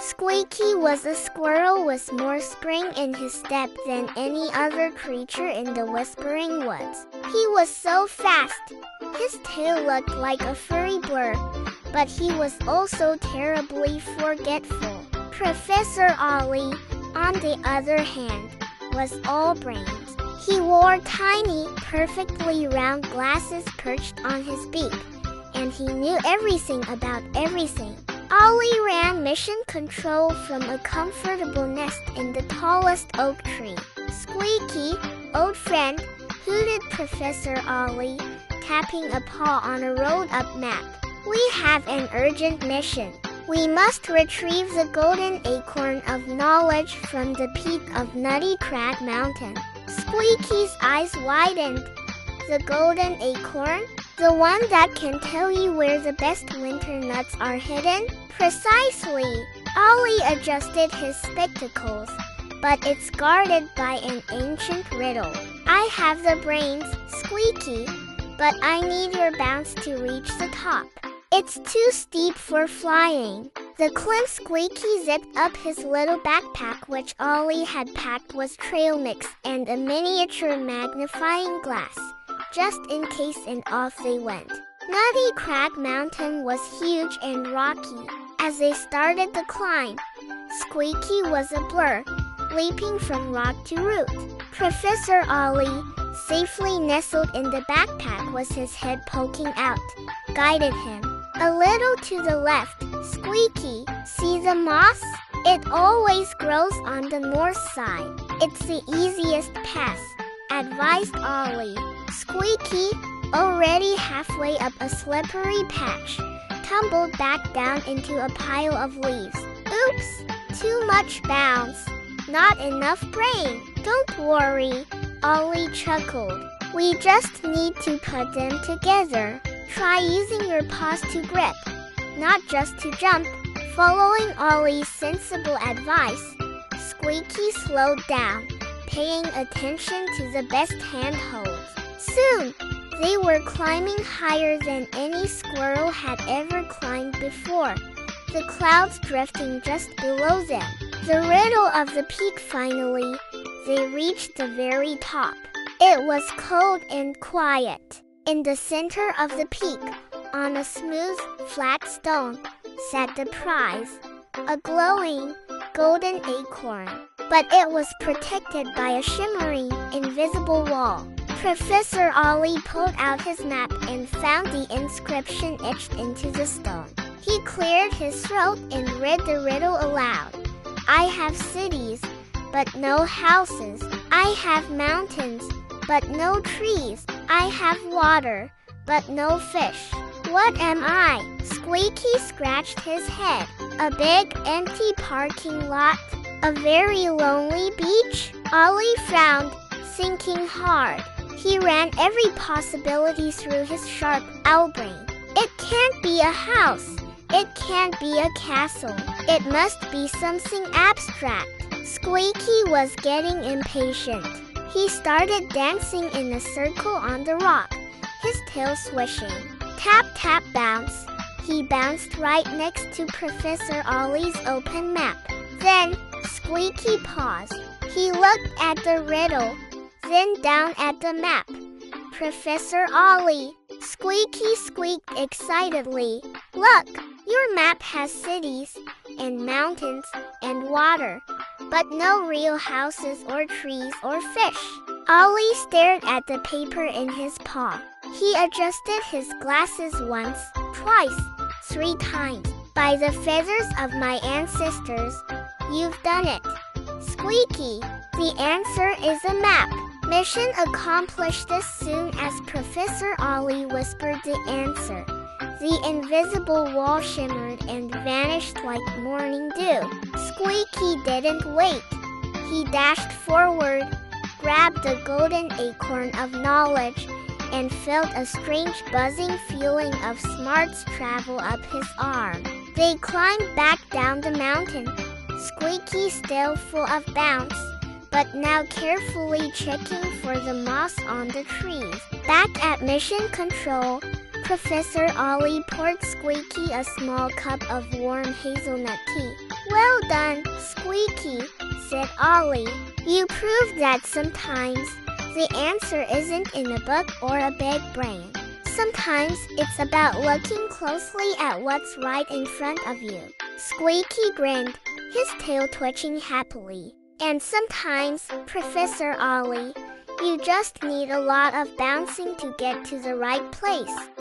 Squeaky was a squirrel with more spring in his step than any other creature in the Whispering Woods. He was so fast. His tail looked like a furry blur, but he was also terribly forgetful. Professor Ollie, on the other hand, was all brains. He wore tiny, perfectly round glasses perched on his beak, and he knew everything about everything. Ollie ran mission control from a comfortable nest in the tallest oak tree. Squeaky, old friend, hooted Professor Ollie, tapping a paw on a rolled-up map. We have an urgent mission. We must retrieve the golden acorn of knowledge from the peak of Nutty Crag Mountain. Squeaky's eyes widened. The golden acorn? The one that can tell you where the best winter nuts are hidden? Precisely. Ollie adjusted his spectacles, but it's guarded by an ancient riddle. I have the brains, Squeaky, but I need your bounce to reach the top. It's too steep for flying. The cliff. Squeaky zipped up his little backpack, which Ollie had packed with trail mix and a miniature magnifying glass, just in case, and off they went. Nutty Crag Mountain was huge and rocky. As they started the climb, Squeaky was a blur, leaping from rock to root. Professor Ollie, safely nestled in the backpack with his head poking out, guided him. A little to the left, Squeaky. See the moss? It always grows on the north side. It's the easiest pass, advised Ollie. Squeaky, already halfway up a slippery patch, tumbled back down into a pile of leaves. Oops, too much bounce. Not enough brain. Don't worry, Ollie chuckled. We just need to put them together. Try using your paws to grip, not just to jump. Following Ollie's sensible advice, Squeaky slowed down, paying attention to the best handholds. Soon, they were climbing higher than any squirrel had ever climbed before, the clouds drifting just below them. The riddle of the peak. Finally, they reached the very top. It was cold and quiet. In the center of the peak, on a smooth, flat stone, sat the prize, a glowing, golden acorn. But it was protected by a shimmering, invisible wall. Professor Ollie pulled out his map and found the inscription etched into the stone. He cleared his throat and read the riddle aloud. I have cities, but no houses. I have mountains, but no trees. I have water, but no fish. What am I? Squeaky scratched his head. A big, empty parking lot? A very lonely beach? Ollie frowned, thinking hard. He ran every possibility through his sharp owl brain. It can't be a house. It can't be a castle. It must be something abstract. Squeaky was getting impatient. He started dancing in a circle on the rock, his tail swishing. Tap, tap, bounce. He bounced right next to Professor Ollie's open map. Then, Squeaky paused. He looked at the riddle, then down at the map. Professor Ollie, Squeaky squeaked excitedly. Look, your map has cities, and mountains, and water, but no real houses or trees or fish. Ollie stared at the paper in his paw. He adjusted his glasses once, twice, 3 times. By the feathers of my ancestors, you've done it. Squeaky, the answer is a map. Mission accomplished. As soon as Professor Ollie whispered the answer, the invisible wall shimmered and vanished like morning dew. Squeaky didn't wait. He dashed forward, grabbed the golden acorn of knowledge, and felt a strange buzzing feeling of smarts travel up his arm. They climbed back down the mountain, Squeaky still full of bounce, but now carefully checking for the moss on the trees. Back at Mission Control, Professor Ollie poured Squeaky a small cup of warm hazelnut tea. Well done, Squeaky, said Ollie. You proved that sometimes the answer isn't in a book or a big brain. Sometimes it's about looking closely at what's right in front of you. Squeaky grinned, his tail twitching happily. And sometimes, Professor Ollie, you just need a lot of bouncing to get to the right place.